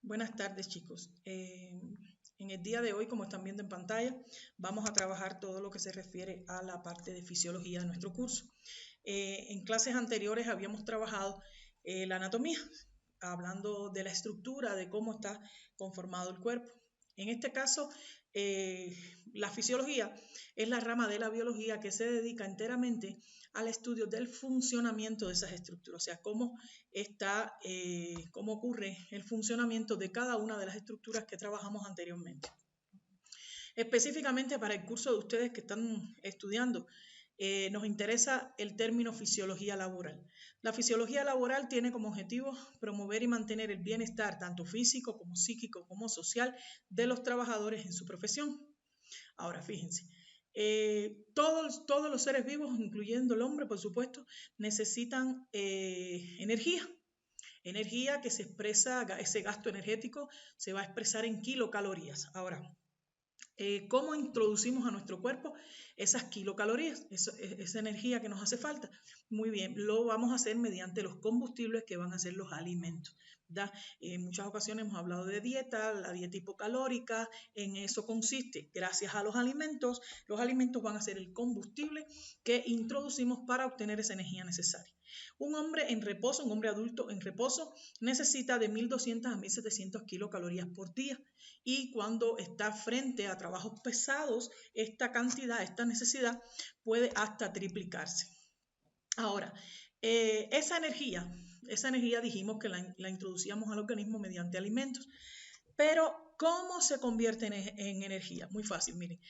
Buenas tardes, chicos. En el día de hoy, como están viendo en pantalla, vamos a trabajar todo lo que se refiere a la parte de fisiología de nuestro curso. En clases anteriores habíamos trabajado la anatomía, hablando de la estructura, de cómo está conformado el cuerpo. En este caso, la fisiología es la rama de la biología que se dedica enteramente al estudio del funcionamiento de esas estructuras, o sea, cómo ocurre el funcionamiento de cada una de las estructuras que trabajamos anteriormente. Específicamente para el curso de ustedes que están estudiando, nos interesa el término fisiología laboral. La fisiología laboral tiene como objetivo promover y mantener el bienestar tanto físico como psíquico como social de los trabajadores en su profesión. Ahora, fíjense, todos los seres vivos, incluyendo el hombre, por supuesto, necesitan energía. Energía que se expresa, ese gasto energético se va a expresar en kilocalorías. Ahora, ¿cómo introducimos a nuestro cuerpo esas kilocalorías, esa energía que nos hace falta? Muy bien, lo vamos a hacer mediante los combustibles que van a ser los alimentos. En muchas ocasiones hemos hablado de dieta, la dieta hipocalórica, en eso consiste, gracias a los alimentos van a ser el combustible que introducimos para obtener esa energía necesaria. Un hombre en reposo, un hombre adulto en reposo, necesita de 1.200 a 1.700 kilocalorías por día. Y cuando está frente a trabajos pesados, esta cantidad, esta necesidad puede hasta triplicarse. Ahora, esa energía dijimos que la introducíamos al organismo mediante alimentos, pero ¿cómo se convierte en energía? Muy fácil, miren.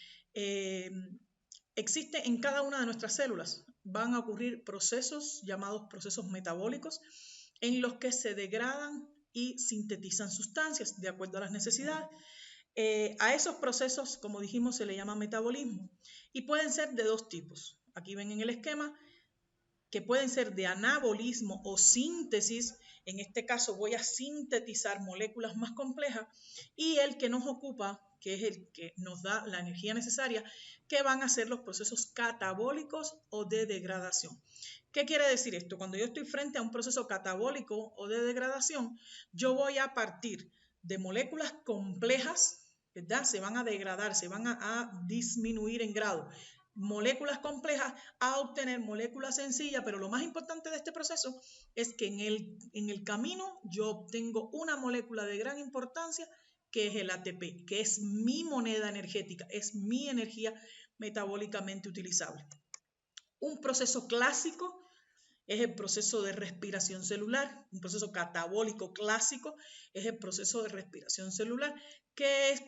Existe en cada una de nuestras células, van a ocurrir procesos llamados procesos metabólicos en los que se degradan y sintetizan sustancias de acuerdo a las necesidades. A esos procesos, como dijimos, se le llama metabolismo y pueden ser de dos tipos. Aquí ven en el esquema que pueden ser de anabolismo o síntesis. En este caso voy a sintetizar moléculas más complejas, y el que nos ocupa, que es el que nos da la energía necesaria, que van a ser los procesos catabólicos o de degradación. ¿Qué quiere decir esto? Cuando yo estoy frente a un proceso catabólico o de degradación, yo voy a partir de moléculas complejas, ¿verdad? Se van a degradar, se van a disminuir en grado moléculas complejas a obtener moléculas sencillas, pero lo más importante de este proceso es que en el camino yo obtengo una molécula de gran importancia, que es el ATP, que es mi moneda energética, es mi energía metabólicamente utilizable. Un proceso clásico es el proceso de respiración celular. Un proceso catabólico clásico es el proceso de respiración celular, que es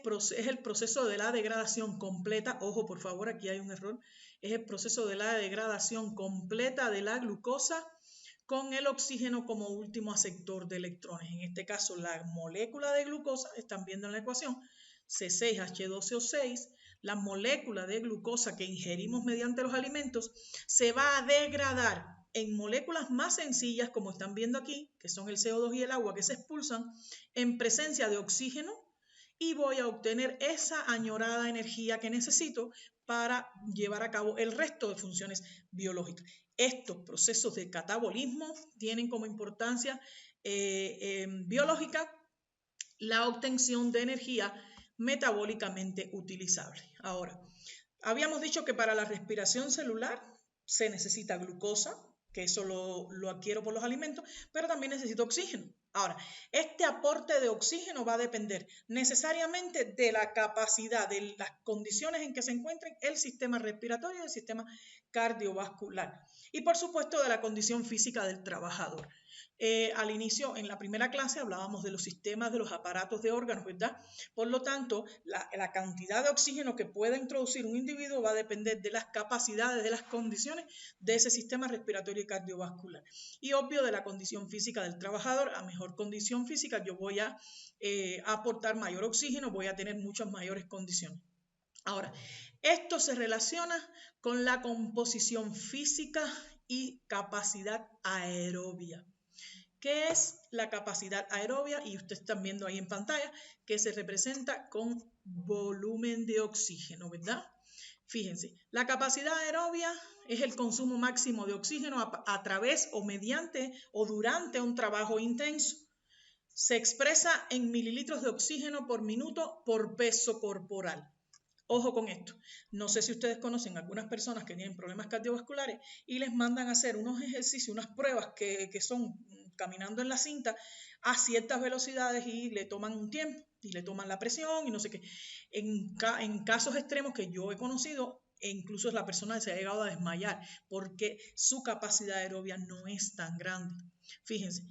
el proceso de la degradación completa. Ojo, por favor, aquí hay un error. Es el proceso de la degradación completa de la glucosa con el oxígeno como último aceptor de electrones. En este caso, la molécula de glucosa, están viendo en la ecuación, C6H12O6, la molécula de glucosa que ingerimos mediante los alimentos, se va a degradar en moléculas más sencillas, como están viendo aquí, que son el CO2 y el agua, que se expulsan en presencia de oxígeno, y voy a obtener esa añorada energía que necesito para llevar a cabo el resto de funciones biológicas. Estos procesos de catabolismo tienen como importancia biológica la obtención de energía metabólicamente utilizable. Ahora, habíamos dicho que para la respiración celular se necesita glucosa, que eso lo adquiero por los alimentos, pero también necesito oxígeno. Ahora, este aporte de oxígeno va a depender necesariamente de la capacidad, de las condiciones en que se encuentren el sistema respiratorio y el sistema cardiovascular. Y por supuesto de la condición física del trabajador. Al inicio, en la primera clase, hablábamos de los sistemas de los aparatos de órganos, ¿verdad? Por lo tanto, la cantidad de oxígeno que pueda introducir un individuo va a depender de las capacidades, de las condiciones de ese sistema respiratorio y cardiovascular. Y obvio de la condición física del trabajador. A mejor condición física yo voy a aportar mayor oxígeno, voy a tener muchas mayores condiciones. Ahora, esto se relaciona con la composición física y capacidad aerobia. ¿Qué es la capacidad aerobia? Y ustedes están viendo ahí en pantalla que se representa con volumen de oxígeno, ¿verdad? Fíjense, la capacidad aerobia es el consumo máximo de oxígeno a través o mediante o durante un trabajo intenso. Se expresa en mililitros de oxígeno por minuto por peso corporal. Ojo con esto. No sé si ustedes conocen algunas personas que tienen problemas cardiovasculares y les mandan a hacer unos ejercicios, unas pruebas que son caminando en la cinta a ciertas velocidades y le toman un tiempo y le toman la presión y no sé qué. En casos extremos que yo he conocido, e incluso la persona se ha llegado a desmayar porque su capacidad aerobia no es tan grande. Fíjense,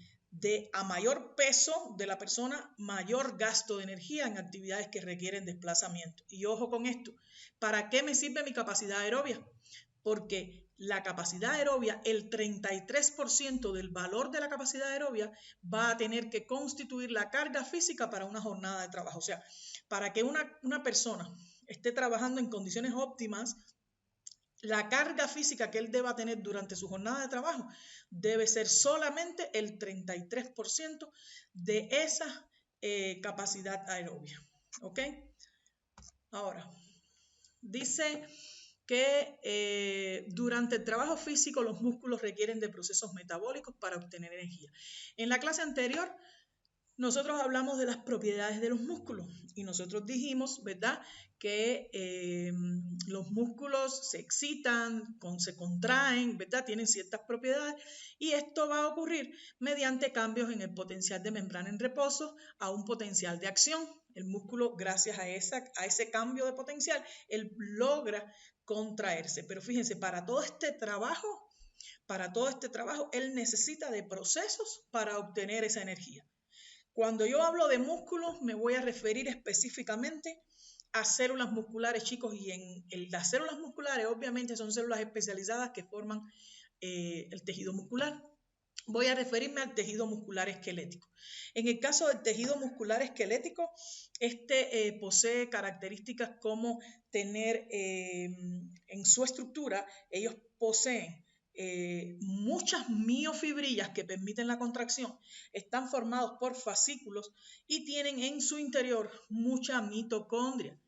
a mayor peso de la persona, mayor gasto de energía en actividades que requieren desplazamiento. Y ojo con esto, ¿para qué me sirve mi capacidad aerobia? Porque la capacidad aerobia, el 33% del valor de la capacidad aerobia va a tener que constituir la carga física para una jornada de trabajo. O sea, para que una persona esté trabajando en condiciones óptimas, la carga física que él deba tener durante su jornada de trabajo debe ser solamente el 33% de esa capacidad aerobia. ¿Ok? Ahora, dice que durante el trabajo físico los músculos requieren de procesos metabólicos para obtener energía. En la clase anterior nosotros hablamos de las propiedades de los músculos y nosotros dijimos, ¿verdad?, que los músculos se excitan, se contraen, ¿verdad?, tienen ciertas propiedades y esto va a ocurrir mediante cambios en el potencial de membrana en reposo a un potencial de acción. El músculo, gracias a ese cambio de potencial, él logra contraerse. Pero fíjense, para todo este trabajo, él necesita de procesos para obtener esa energía. Cuando yo hablo de músculos, me voy a referir específicamente a células musculares, chicos, y las células musculares obviamente son células especializadas que forman el tejido muscular. Voy a referirme al tejido muscular esquelético. En el caso del tejido muscular esquelético, este posee características como tener en su estructura, ellos poseen muchas miofibrillas que permiten la contracción, están formados por fascículos y tienen en su interior mucha mitocondria.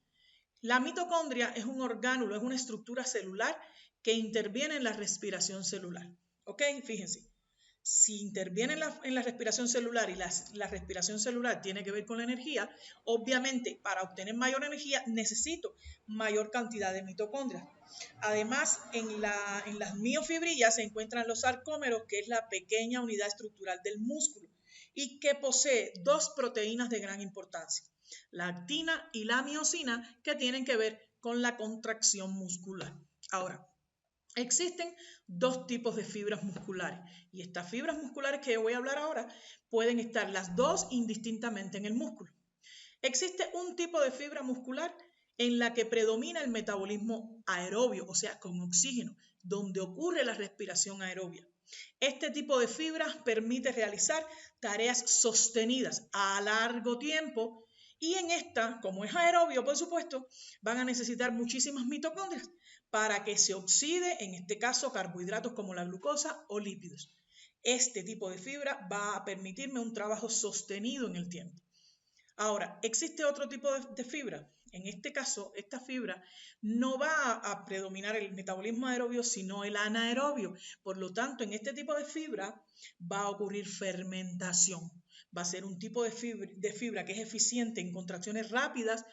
La mitocondria es un orgánulo, es una estructura celular que interviene en la respiración celular. ¿Ok? Fíjense. Si interviene en la respiración celular y la respiración celular tiene que ver con la energía, obviamente para obtener mayor energía necesito mayor cantidad de mitocondrias. Además, en las miofibrillas se encuentran los sarcómeros, que es la pequeña unidad estructural del músculo y que posee dos proteínas de gran importancia, la actina y la miosina, que tienen que ver con la contracción muscular. Ahora, existen dos tipos de fibras musculares y estas fibras musculares que yo voy a hablar ahora pueden estar las dos indistintamente en el músculo. Existe un tipo de fibra muscular en la que predomina el metabolismo aerobio, o sea, con oxígeno, donde ocurre la respiración aerobia. Este tipo de fibras permite realizar tareas sostenidas a largo tiempo y en esta, como es aerobio, por supuesto, van a necesitar muchísimas mitocondrias para que se oxide, en este caso, carbohidratos como la glucosa o lípidos. Este tipo de fibra va a permitirme un trabajo sostenido en el tiempo. Ahora, existe otro tipo de fibra. En este caso, esta fibra no va a predominar el metabolismo aerobio, sino el anaerobio. Por lo tanto, en este tipo de fibra va a ocurrir fermentación. Va a ser un tipo de fibra que es eficiente en contracciones rápidas.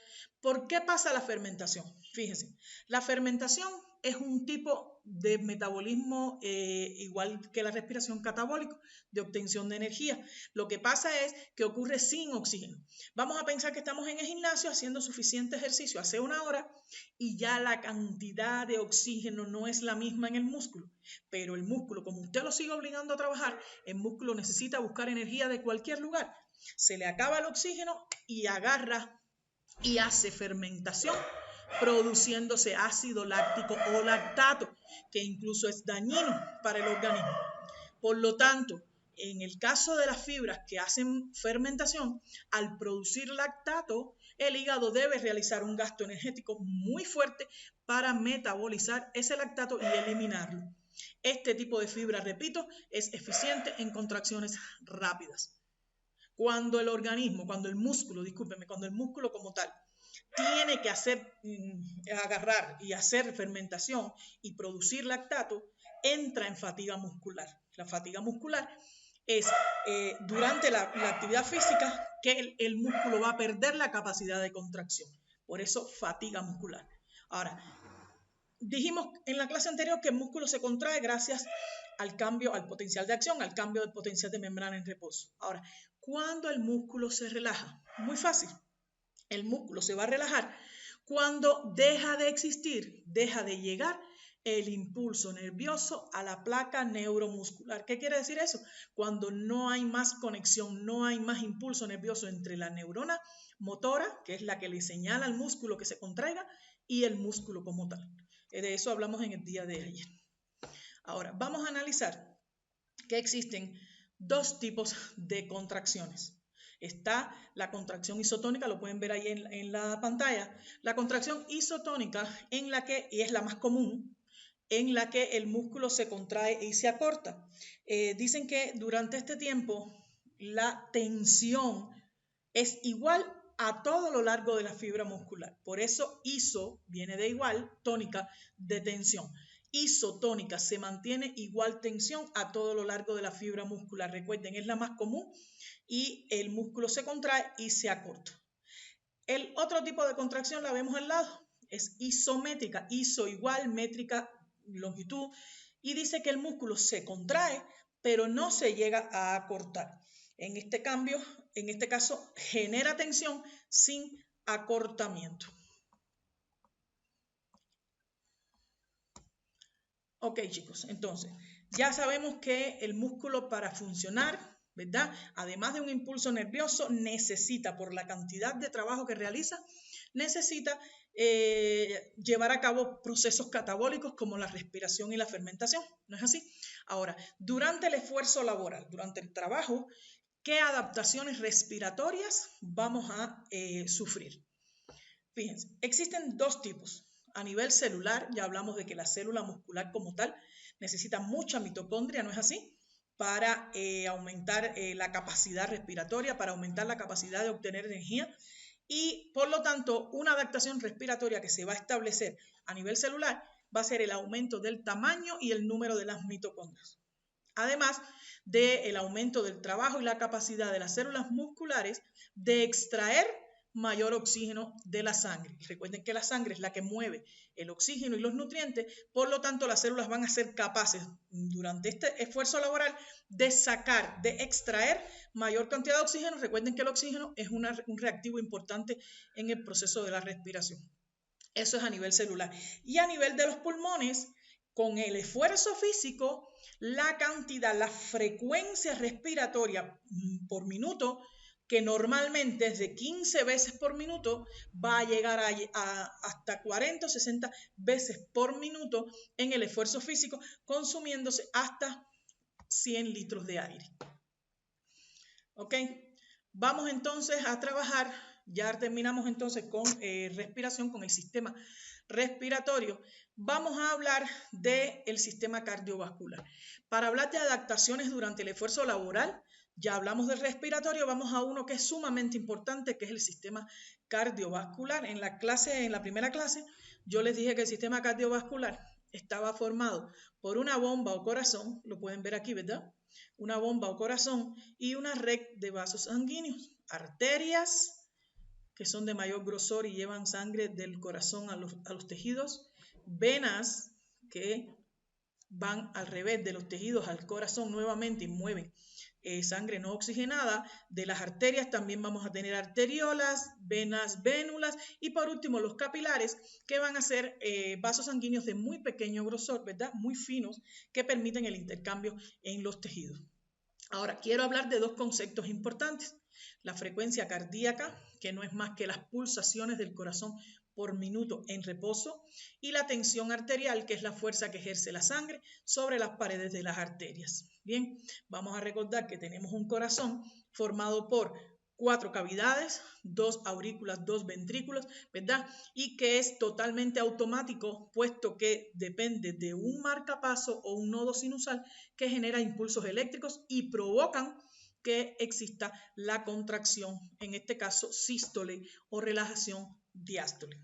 ¿Por qué pasa la fermentación? Fíjense, la fermentación es un tipo de metabolismo igual que la respiración catabólico, de obtención de energía. Lo que pasa es que ocurre sin oxígeno. Vamos a pensar que estamos en el gimnasio haciendo suficiente ejercicio hace una hora y ya la cantidad de oxígeno no es la misma en el músculo. Pero el músculo, como usted lo sigue obligando a trabajar, el músculo necesita buscar energía de cualquier lugar. Se le acaba el oxígeno y agarra y hace fermentación, produciéndose ácido láctico o lactato, que incluso es dañino para el organismo. Por lo tanto, en el caso de las fibras que hacen fermentación, al producir lactato, el hígado debe realizar un gasto energético muy fuerte para metabolizar ese lactato y eliminarlo. Este tipo de fibra, repito, es eficiente en contracciones rápidas. Cuando el músculo como tal tiene que agarrar y hacer fermentación y producir lactato, entra en fatiga muscular. La fatiga muscular es durante la actividad física que el músculo va a perder la capacidad de contracción. Por eso, fatiga muscular. Ahora, dijimos en la clase anterior que el músculo se contrae gracias al cambio, al potencial de acción, al cambio del potencial de membrana en reposo. Ahora, ¿cuándo el músculo se relaja? Muy fácil. El músculo se va a relajar cuando deja de existir, deja de llegar el impulso nervioso a la placa neuromuscular. ¿Qué quiere decir eso? Cuando no hay más conexión, no hay más impulso nervioso entre la neurona motora, que es la que le señala al músculo que se contraiga, y el músculo como tal. De eso hablamos en el día de ayer. Ahora, vamos a analizar que existen dos tipos de contracciones. Está la contracción isotónica, lo pueden ver ahí en la pantalla. La contracción isotónica en la que, y es la más común, en la que el músculo se contrae y se acorta. Dicen que durante este tiempo la tensión es igual a todo lo largo de la fibra muscular. Por eso iso viene de igual, tónica de tensión. Isotónica, se mantiene igual tensión a todo lo largo de la fibra muscular. Recuerden, es la más común y el músculo se contrae y se acorta. El otro tipo de contracción la vemos al lado, es isométrica, iso igual, métrica, longitud, y dice que el músculo se contrae, pero no se llega a acortar. En este caso, genera tensión sin acortamiento. Ok, chicos, entonces, ya sabemos que el músculo para funcionar, ¿verdad? Además de un impulso nervioso, necesita, por la cantidad de trabajo que realiza, necesita llevar a cabo procesos catabólicos como la respiración y la fermentación, ¿no es así? Ahora, durante el esfuerzo laboral, durante el trabajo, ¿qué adaptaciones respiratorias vamos a sufrir? Fíjense, existen dos tipos. A nivel celular, ya hablamos de que la célula muscular como tal necesita mucha mitocondria, ¿no es así? Para aumentar la capacidad respiratoria, para aumentar la capacidad de obtener energía. Y por lo tanto, una adaptación respiratoria que se va a establecer a nivel celular va a ser el aumento del tamaño y el número de las mitocondrias. Además del aumento del trabajo y la capacidad de las células musculares de extraer mayor oxígeno de la sangre. Recuerden que la sangre es la que mueve el oxígeno y los nutrientes, por lo tanto las células van a ser capaces durante este esfuerzo laboral de sacar, de extraer mayor cantidad de oxígeno. Recuerden que el oxígeno es un reactivo importante en el proceso de la respiración. Eso es a nivel celular. Y a nivel de los pulmones, con el esfuerzo físico, la cantidad, la frecuencia respiratoria por minuto, que normalmente es de 15 veces por minuto, va a llegar a hasta 40 o 60 veces por minuto en el esfuerzo físico, consumiéndose hasta 100 litros de aire. ¿Ok? Vamos entonces a trabajar, ya terminamos entonces con respiración, con el sistema respiratorio. Vamos a hablar del sistema cardiovascular. Para hablar de adaptaciones durante el esfuerzo laboral, ya hablamos del respiratorio, vamos a uno que es sumamente importante, que es el sistema cardiovascular. En la primera clase, yo les dije que el sistema cardiovascular estaba formado por una bomba o corazón, lo pueden ver aquí, ¿verdad? Una bomba o corazón y una red de vasos sanguíneos, arterias, que son de mayor grosor y llevan sangre del corazón a los tejidos, venas, que van al revés de los tejidos al corazón nuevamente y mueven sangre no oxigenada. De las arterias también vamos a tener arteriolas, venas, vénulas y por último los capilares, que van a ser vasos sanguíneos de muy pequeño grosor, ¿verdad? Muy finos, que permiten el intercambio en los tejidos. Ahora, quiero hablar de dos conceptos importantes. La frecuencia cardíaca, que no es más que las pulsaciones del corazón por minuto en reposo, y la tensión arterial, que es la fuerza que ejerce la sangre sobre las paredes de las arterias. Bien, vamos a recordar que tenemos un corazón formado por 4 cavidades, 2 aurículas, 2 ventrículos, ¿verdad? Y que es totalmente automático, puesto que depende de un marcapaso o un nodo sinusal que genera impulsos eléctricos y provocan que exista la contracción, en este caso sístole o relajación diástole.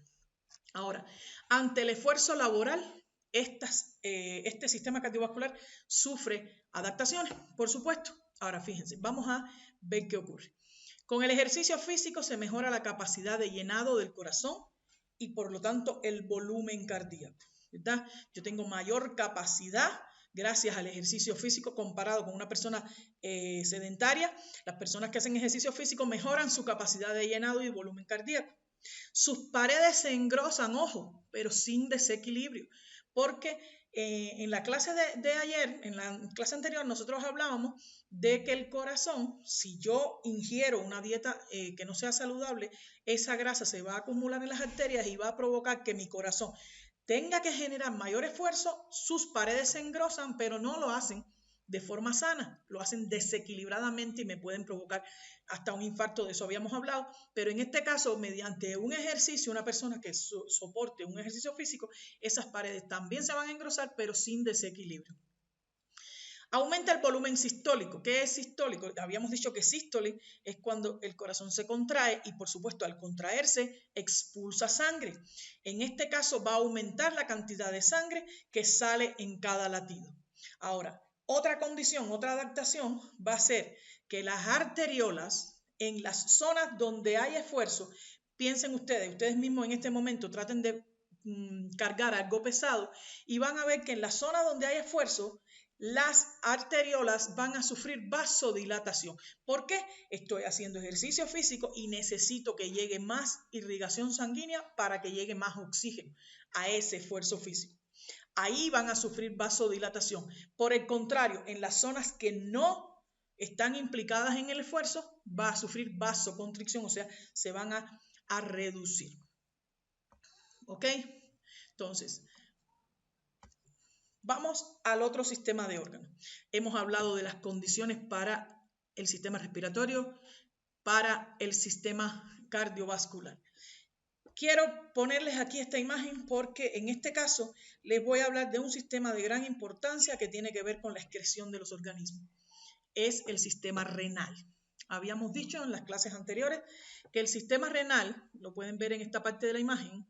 Ahora, ante el esfuerzo laboral, este sistema cardiovascular sufre adaptaciones, por supuesto. Ahora, fíjense, vamos a ver qué ocurre. Con el ejercicio físico se mejora la capacidad de llenado del corazón y por lo tanto el volumen cardíaco, ¿verdad? Yo tengo mayor capacidad gracias al ejercicio físico comparado con una persona sedentaria. Las personas que hacen ejercicio físico mejoran su capacidad de llenado y volumen cardíaco. Sus paredes se engrosan, ojo, pero sin desequilibrio, porque en la clase de ayer, en la clase anterior, nosotros hablábamos de que el corazón, si yo ingiero una dieta que no sea saludable, esa grasa se va a acumular en las arterias y va a provocar que mi corazón tenga que generar mayor esfuerzo, sus paredes se engrosan, pero no lo hacen de forma sana, lo hacen desequilibradamente y me pueden provocar hasta un infarto, de eso habíamos hablado, pero en este caso, mediante un ejercicio, una persona que soporte un ejercicio físico, esas paredes también se van a engrosar, pero sin desequilibrio. Aumenta el volumen sistólico. ¿Qué es sistólico? Habíamos dicho que sístole es cuando el corazón se contrae y, por supuesto, al contraerse, expulsa sangre. En este caso va a aumentar la cantidad de sangre que sale en cada latido. Ahora, otra condición, otra adaptación va a ser que las arteriolas en las zonas donde hay esfuerzo, piensen ustedes mismos en este momento traten de cargar algo pesado y van a ver que en la zona donde hay esfuerzo, las arteriolas van a sufrir vasodilatación. ¿Por qué? Estoy haciendo ejercicio físico y necesito que llegue más irrigación sanguínea para que llegue más oxígeno a ese esfuerzo físico. Ahí van a sufrir vasodilatación. Por el contrario, en las zonas que no están implicadas en el esfuerzo, va a sufrir vasoconstricción, o sea, se van a reducir. ¿Ok? Entonces, vamos al otro sistema de órganos. Hemos hablado de las condiciones para el sistema respiratorio, para el sistema cardiovascular. Quiero ponerles aquí esta imagen porque en este caso les voy a hablar de un sistema de gran importancia que tiene que ver con la excreción de los organismos. Es el sistema renal. Habíamos dicho en las clases anteriores que el sistema renal, lo pueden ver en esta parte de la imagen,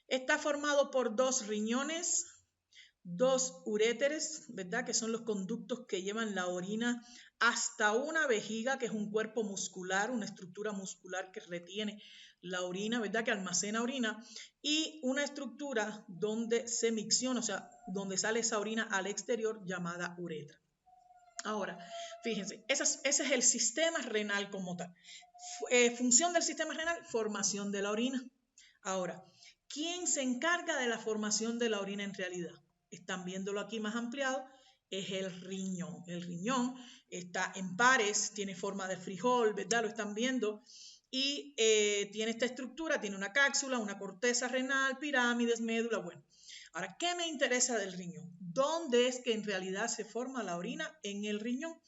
está formado por 2 riñones, 2 uréteres, ¿verdad? Que son los conductos que llevan la orina hasta una vejiga, que es un cuerpo muscular, una estructura muscular que retiene la orina, ¿verdad? Que almacena orina, y una estructura donde se micciona, o sea, donde sale esa orina al exterior llamada uretra. Ahora, fíjense, ese es el sistema renal como tal. Función del sistema renal, formación de la orina. Ahora, ¿quién se encarga de la formación de la orina en realidad? Están viéndolo aquí más ampliado, es el riñón. El riñón está en pares, tiene forma de frijol, ¿verdad? Lo están viendo. Y tiene esta estructura, tiene una cápsula, una corteza renal, pirámides, médula, bueno. Ahora, ¿qué me interesa del riñón? ¿Dónde es que en realidad se forma la orina? En el riñón.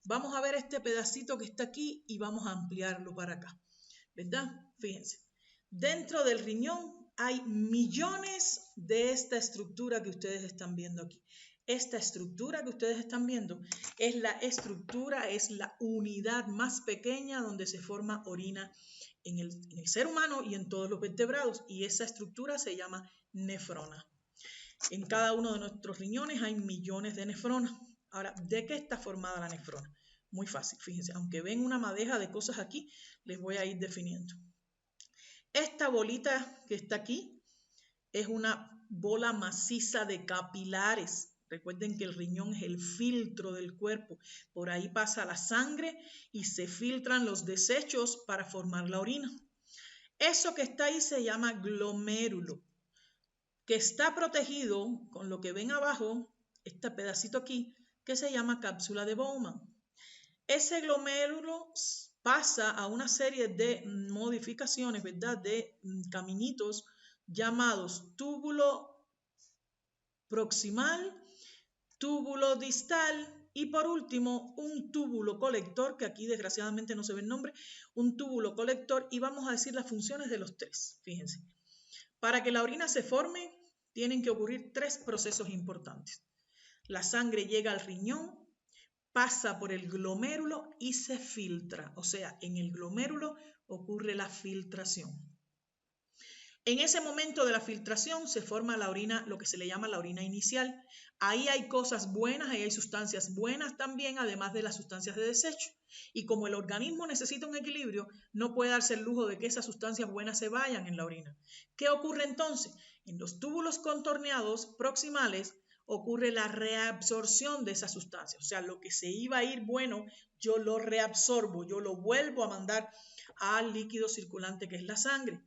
Vamos a ver este pedacito que está aquí y vamos a ampliarlo para acá, ¿verdad? Fíjense, dentro del riñón hay millones de esta estructura que ustedes están viendo aquí. Esta estructura que ustedes están viendo es la estructura, es la unidad más pequeña donde se forma orina en el ser humano y en todos los vertebrados, y esa estructura se llama nefrona. En cada uno de nuestros riñones hay millones de nefronas. Ahora, ¿de qué está formada la nefrona? Muy fácil, fíjense, aunque ven una madeja de cosas aquí, les voy a ir definiendo. Esta bolita que está aquí es una bola maciza de capilares. Recuerden que el riñón es el filtro del cuerpo. Por ahí pasa la sangre y se filtran los desechos para formar la orina. Eso que está ahí se llama glomérulo, que está protegido con lo que ven abajo, este pedacito aquí, que se llama cápsula de Bowman. Ese glomérulo pasa a una serie de modificaciones, ¿verdad? De caminitos llamados túbulo proximal, túbulo distal y por último un túbulo colector, que aquí desgraciadamente no se ve el nombre, un túbulo colector, y vamos a decir las funciones de los 3. Fíjense, para que la orina se forme tienen que ocurrir 3 procesos importantes. La sangre llega al riñón, pasa por el glomérulo y se filtra. O sea, en el glomérulo ocurre la filtración. En ese momento de la filtración se forma la orina, lo que se le llama la orina inicial. Ahí hay cosas buenas, ahí hay sustancias buenas también, además de las sustancias de desecho. Y como el organismo necesita un equilibrio, no puede darse el lujo de que esas sustancias buenas se vayan en la orina. ¿Qué ocurre entonces? En los túbulos contorneados proximales ocurre la reabsorción de esas sustancias. O sea, lo que se iba a ir bueno, yo lo reabsorbo, yo lo vuelvo a mandar al líquido circulante que es la sangre.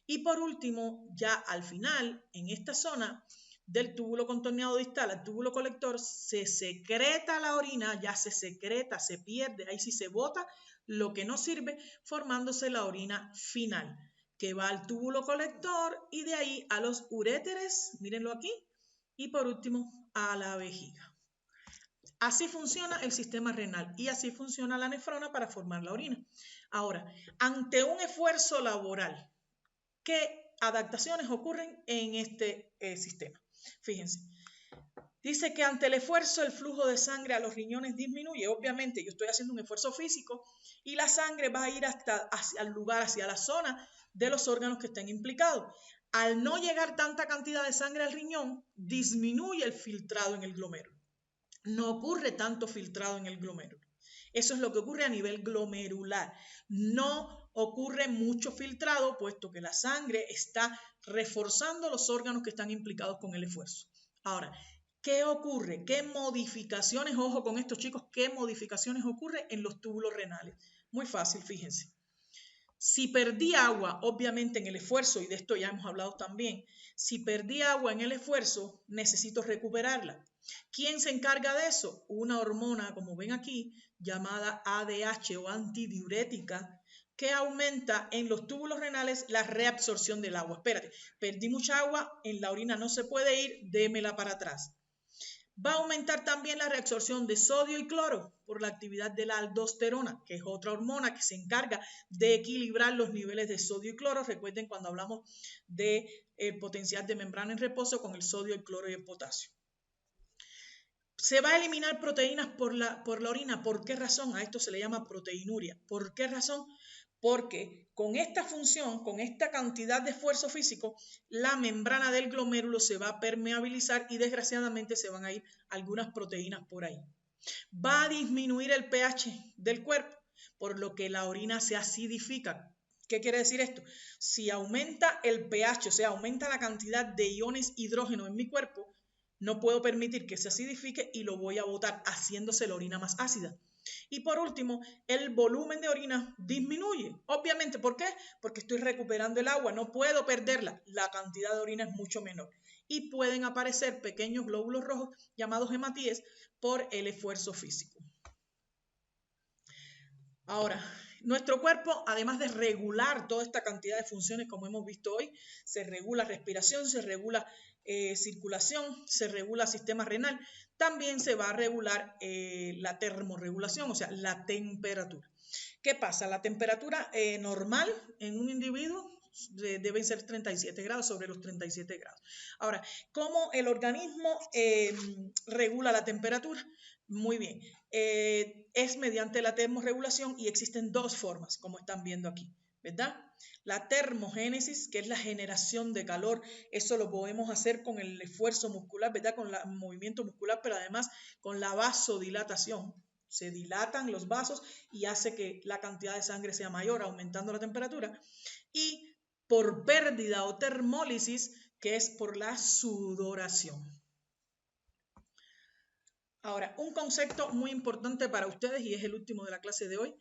Y por último, ya al final, en esta zona del túbulo contorneado distal al túbulo colector, se secreta la orina, ya se secreta, se pierde, ahí sí se bota lo que no sirve, formándose la orina final, que va al túbulo colector y de ahí a los uréteres, mírenlo aquí, y por último a la vejiga. Así funciona el sistema renal y así funciona la nefrona para formar la orina. Ahora, ante un esfuerzo laboral, ¿qué adaptaciones ocurren en este sistema? Fíjense, dice que ante el esfuerzo el flujo de sangre a los riñones disminuye. Obviamente yo estoy haciendo un esfuerzo físico y la sangre va a ir hacia el lugar, hacia la zona de los órganos que estén implicados. Al no llegar tanta cantidad de sangre al riñón, disminuye el filtrado en el glomérulo. No ocurre tanto filtrado en el glomérulo. Eso es lo que ocurre a nivel glomerular. No ocurre mucho filtrado, puesto que la sangre está reforzando los órganos que están implicados con el esfuerzo. Ahora, ¿qué ocurre? ¿Qué modificaciones, ojo con estos chicos, qué modificaciones ocurren en los túbulos renales? Muy fácil, fíjense. Si perdí agua, obviamente en el esfuerzo, y de esto ya hemos hablado también, si perdí agua en el esfuerzo, necesito recuperarla. ¿Quién se encarga de eso? Una hormona, como ven aquí, llamada ADH o antidiurética, que aumenta en los túbulos renales la reabsorción del agua. Espérate, perdí mucha agua, en la orina no se puede ir, démela para atrás. Va a aumentar también la reabsorción de sodio y cloro por la actividad de la aldosterona, que es otra hormona que se encarga de equilibrar los niveles de sodio y cloro. Recuerden cuando hablamos del potencial de membrana en reposo con el sodio, el cloro y el potasio. Se va a eliminar proteínas por la orina. ¿Por qué razón? A esto se le llama proteinuria. ¿Por qué razón? Porque con esta función, con esta cantidad de esfuerzo físico, la membrana del glomérulo se va a permeabilizar y desgraciadamente se van a ir algunas proteínas por ahí. Va a disminuir el pH del cuerpo, por lo que la orina se acidifica. ¿Qué quiere decir esto? Si aumenta el pH, o sea, aumenta la cantidad de iones hidrógeno en mi cuerpo, no puedo permitir que se acidifique y lo voy a botar, haciéndose la orina más ácida. Y por último, el volumen de orina disminuye. Obviamente, ¿por qué? Porque estoy recuperando el agua, no puedo perderla. La cantidad de orina es mucho menor. Y pueden aparecer pequeños glóbulos rojos llamados hematíes por el esfuerzo físico. Ahora, nuestro cuerpo, además de regular toda esta cantidad de funciones, como hemos visto hoy, se regula respiración, se regula circulación, se regula sistema renal, también se va a regular la termorregulación, o sea, la temperatura. ¿Qué pasa? La temperatura normal en un individuo deben ser 37 grados, sobre los 37 grados. Ahora, ¿cómo el organismo regula la temperatura? Muy bien, es mediante la termorregulación y existen dos formas, como están viendo aquí, ¿verdad? La termogénesis, que es la generación de calor, eso lo podemos hacer con el esfuerzo muscular, ¿verdad? Con el movimiento muscular, pero además con la vasodilatación. Se dilatan los vasos y hace que la cantidad de sangre sea mayor, aumentando la temperatura. Y por pérdida o termólisis, que es por la sudoración. Ahora, un concepto muy importante para ustedes, y es el último de la clase de hoy,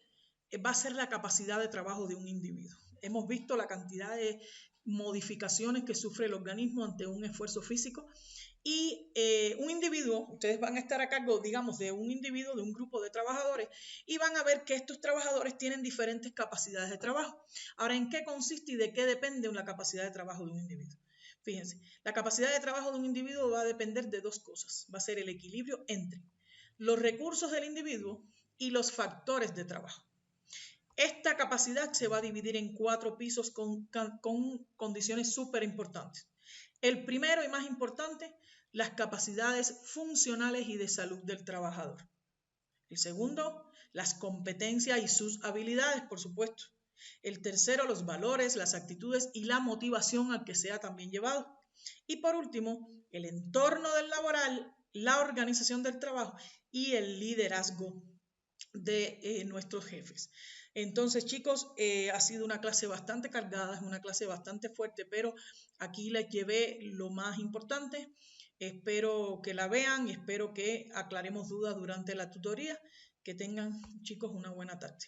va a ser la capacidad de trabajo de un individuo. Hemos visto la cantidad de modificaciones que sufre el organismo ante un esfuerzo físico y un individuo, ustedes van a estar a cargo, digamos, de un individuo, de un grupo de trabajadores y van a ver que estos trabajadores tienen diferentes capacidades de trabajo. Ahora, ¿en qué consiste y de qué depende la capacidad de trabajo de un individuo? Fíjense, la capacidad de trabajo de un individuo va a depender de dos cosas. Va a ser el equilibrio entre los recursos del individuo y los factores de trabajo. Esta capacidad se va a dividir en 4 pisos con condiciones súper importantes. El primero y más importante, las capacidades funcionales y de salud del trabajador. El segundo, las competencias y sus habilidades, por supuesto. El tercero, los valores, las actitudes y la motivación al que sea también llevado. Y por último, el entorno del laboral, la organización del trabajo y el liderazgo de nuestros jefes. Entonces, chicos, ha sido una clase bastante cargada, es una clase bastante fuerte, pero aquí les llevé lo más importante. Espero que la vean y espero que aclaremos dudas durante la tutoría. Que tengan, chicos, una buena tarde.